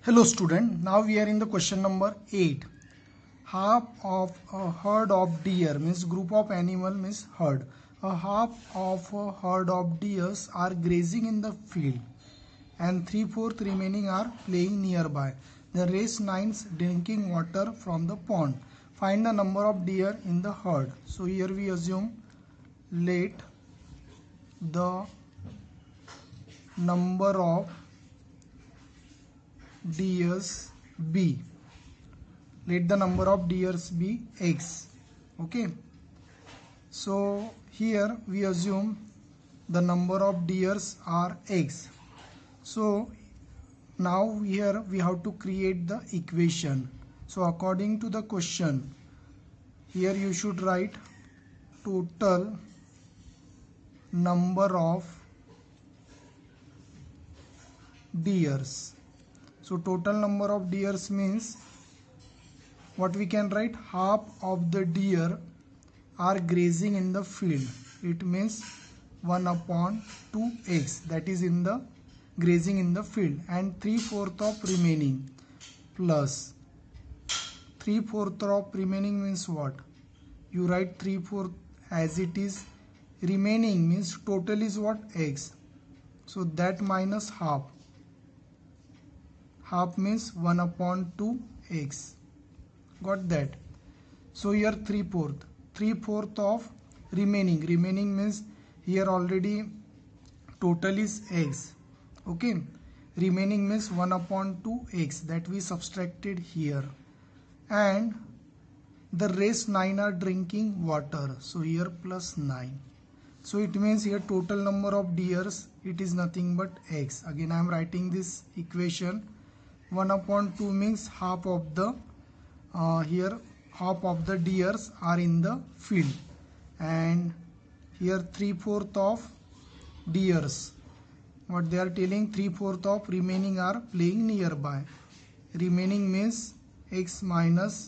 Hello student, now we are in the question number 8. Half of a herd of deer means group of animal means herd. A half of a herd of deers are grazing in the field and 3/4 remaining are playing nearby. The rest 9 drinking water from the pond. Find the number of deer in the herd. So here we assume let the number of deers be. Let the number of deers be x. Okay, so here we assume the number of deers are x. So now here we have to create the equation. So according to the question, here you should write total number of deers. So total number of deers means what we can write, half of the deer are grazing in the field. It means 1/2x, that is in the grazing in the field, and 3/4 of remaining plus 3/4 of remaining means what? You write 3/4 as it is. Remaining means total is what? X. So that minus half. Half means 1/2x. Got that? So here 3/4. 3/4 of remaining. Remaining means here already total is x. Okay. Remaining means 1/2x that we subtracted here. And the rest 9 are drinking water. So here plus 9. So it means here total number of deers, it is nothing but x. Again I am writing this equation. 1/2 means half of the here half of the deers are in the field, and here 3/4 of deers, what they are telling, 3/4 of remaining are playing nearby. Remaining means x minus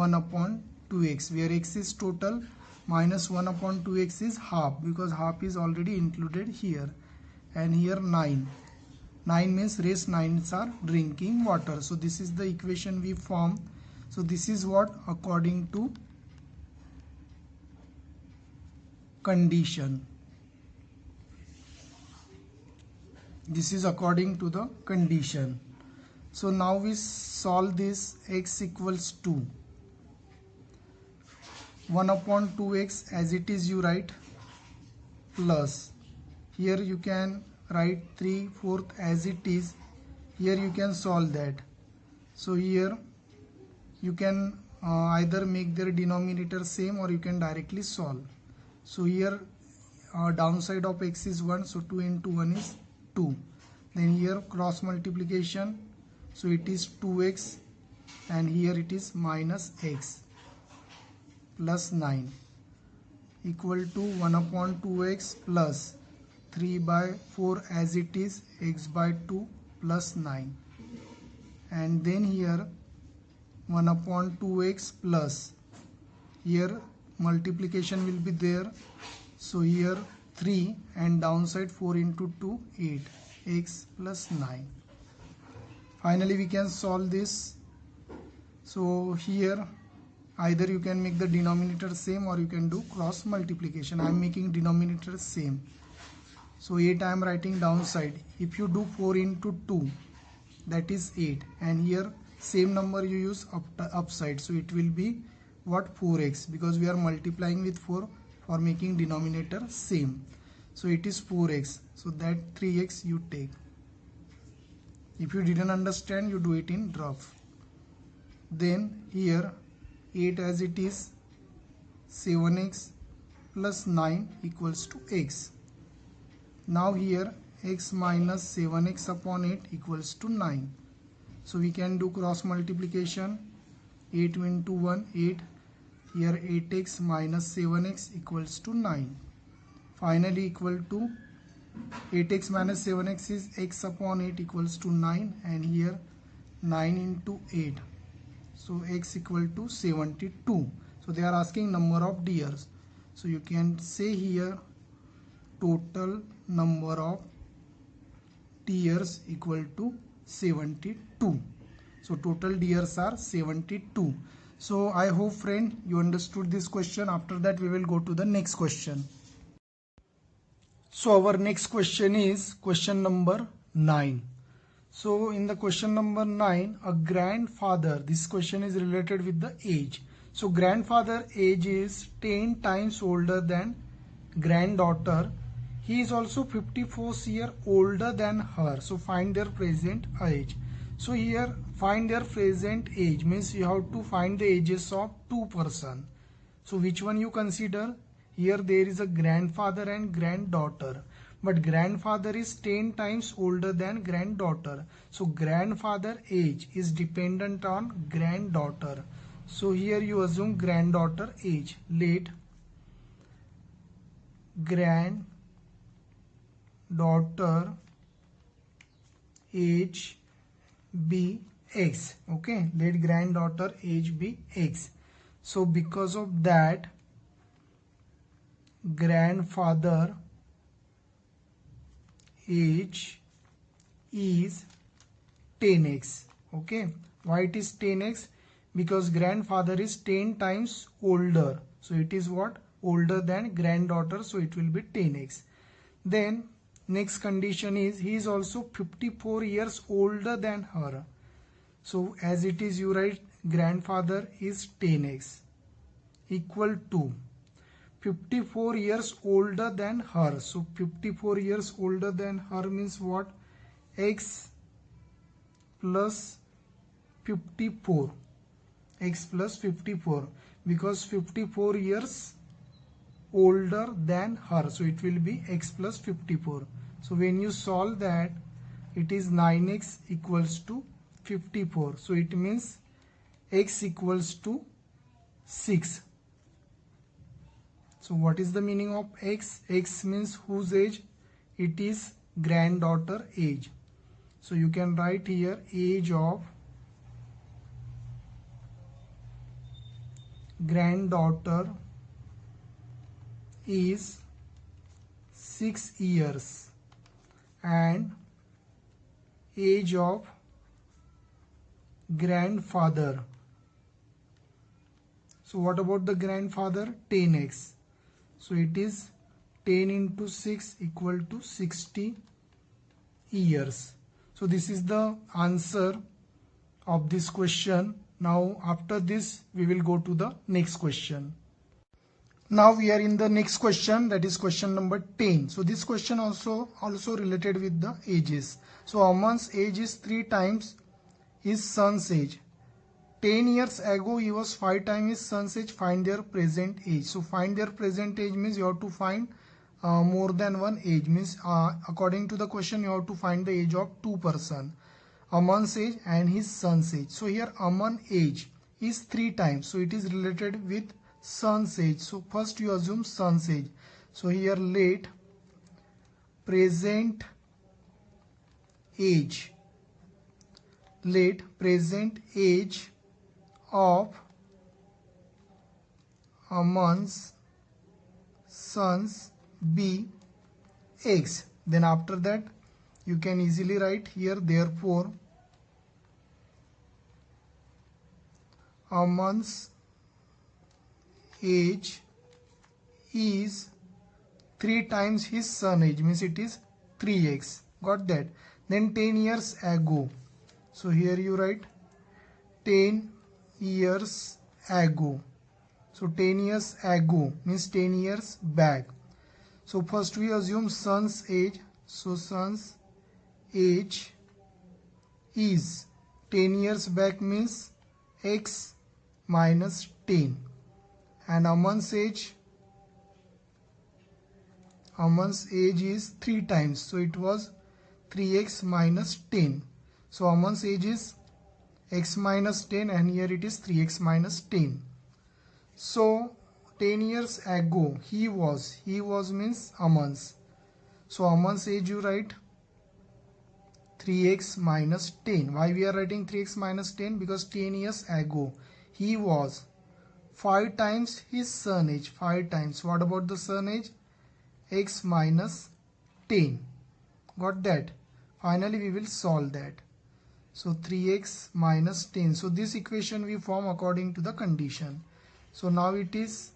1/2x, where x is total minus 1/2x is half, because half is already included here. And here 9 means rest 9s are drinking water. So this is the equation we form. So this is what according to condition. This is according to the condition. So now we solve this. X equals to 1/2x as it is you write, plus here you can write 3/4 as it is. Here you can solve that. So here you can either make their denominator same or you can directly solve. So here downside of x is 1, so 2 into 1 is 2. Then here cross multiplication, so it is 2x, and here it is minus x plus 9 equal to 1/2x plus 3/4 as it is, x by 2 plus 9. And then here 1/2x plus, here multiplication will be there, so here 3 and downside 4 into 2 8, x plus 9. Finally we can solve this. So here either you can make the denominator same or you can do cross multiplication. I am making denominator same, so 8 I am writing downside. If you do 4 into 2, that is 8, and here same number you use upside, so it will be what? 4x, because we are multiplying with 4 for making denominator same. So it is 4x, so that 3x you take. If you didn't understand, you do it in rough. Then here 8 as it is, 7x plus 9 equals to x. Now here x minus 7x upon 8 equals to 9. So we can do cross multiplication. 8 into 1 8. Here 8x minus 7x equals to 9. Finally equal to 8x minus 7x is x upon 8 equals to 9, and here 9 into 8. So x equal to 72. So they are asking number of deers. So you can say here total number of deers equal to 72. So total years are 72. So I hope friend you understood this question. After that we will go to the next question. So our next question is question number 9. So in the question number 9, a grandfather, this question is related with the age. So grandfather age is 10 times older than granddaughter. He is also 54 years older than her. So find their present age. So here find their present age means you have to find the ages of two person. So which one you consider? Here there is a grandfather and granddaughter. But grandfather is 10 times older than granddaughter. So grandfather age is dependent on granddaughter. So here you assume granddaughter age. Let granddaughter age be X. Okay, let granddaughter age be X. So because of that, grandfather age is 10x. Okay, why it is 10x? Because grandfather is 10 times older. So it is what? Older than granddaughter. So it will be 10x. Then next condition is he is also 54 years older than her. So as it is you write grandfather is 10x equal to 54 years older than her. So 54 years older than her means what? X plus 54. X plus 54. Because 54 years older than her. So it will be X plus 54. So when you solve that, it is 9x equals to 54. So it means X equals to 6. So what is the meaning of X? X means whose age? It is granddaughter age. So you can write here age of granddaughter is 6 years and age of grandfather. So what about the grandfather? 10x. So it is 10 into 6 equal to 60 years. So this is the answer of this question. Now after this we will go to the next question. Now we are in the next question, that is question number 10. So this question also related with the ages. So Aman's age is 3 times his son's age. 10 years ago he was 5 times his son's age. Find their present age. So find their present age means you have to find more than one age. Means according to the question you have to find the age of two person. Aman's age and his son's age. So here Aman age is 3 times. So it is related with son's age. So first you assume son's age. So here let present age. Let present age of Aman's sons be X. Then after that you can easily write here therefore Aman's age is 3 times his son age, means it is 3x. Got that? Then 10 years ago. So here you write 10 years ago. So 10 years ago means 10 years back. So first we assume son's age. So son's age is 10 years back means x minus 10. And Aman's age is 3 times. So it was 3x minus 10. So Aman's age is x minus 10 and here it is 3x minus 10. So 10 years ago he was means Aman's. So Aman's age you write 3x minus 10. Why we are writing 3x minus 10? Because 10 years ago he was 5 times his son age. 5 times. What about the son age? X minus 10. Got that? Finally we will solve that. So 3x minus 10. So this equation we form according to the condition. So now it is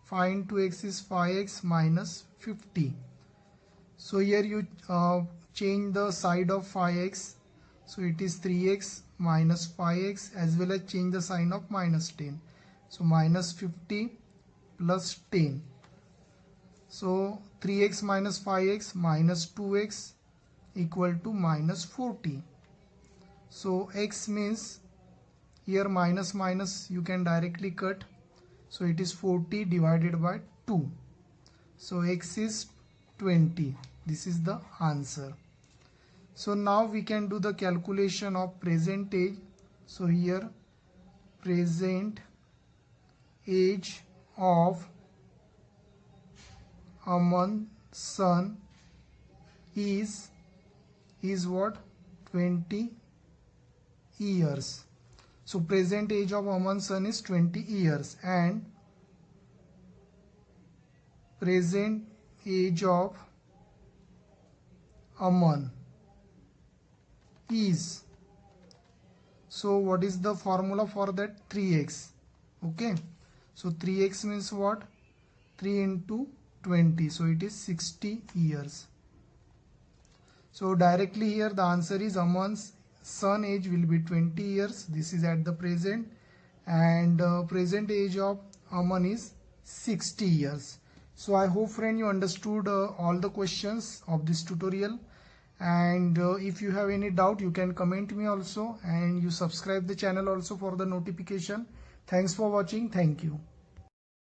find 2x is 5x minus 50. So here you change the side of 5x. So it is 3x minus 5x, as well as change the sign of minus 10. So minus 50 plus 10. So 3x minus 5x minus 2x equal to minus 40. So x means here minus minus you can directly cut. So it is 40 divided by 2. So x is 20. This is the answer. So now we can do the calculation of present age. So here present age of Aman's son is what? 20 years. So present age of Aman's son is 20 years, and present age of Aman is, so what is the formula for that? 3x. Okay, so 3x means what? 3 into 20, so it is 60 years. So directly here the answer is Aman's son age will be 20 years. This is at the present, and present age of Aman is 60 years. So I hope friend you understood all the questions of this tutorial, and if you have any doubt you can comment me also, and you subscribe the channel also for the notification. Thanks for watching. Thank you.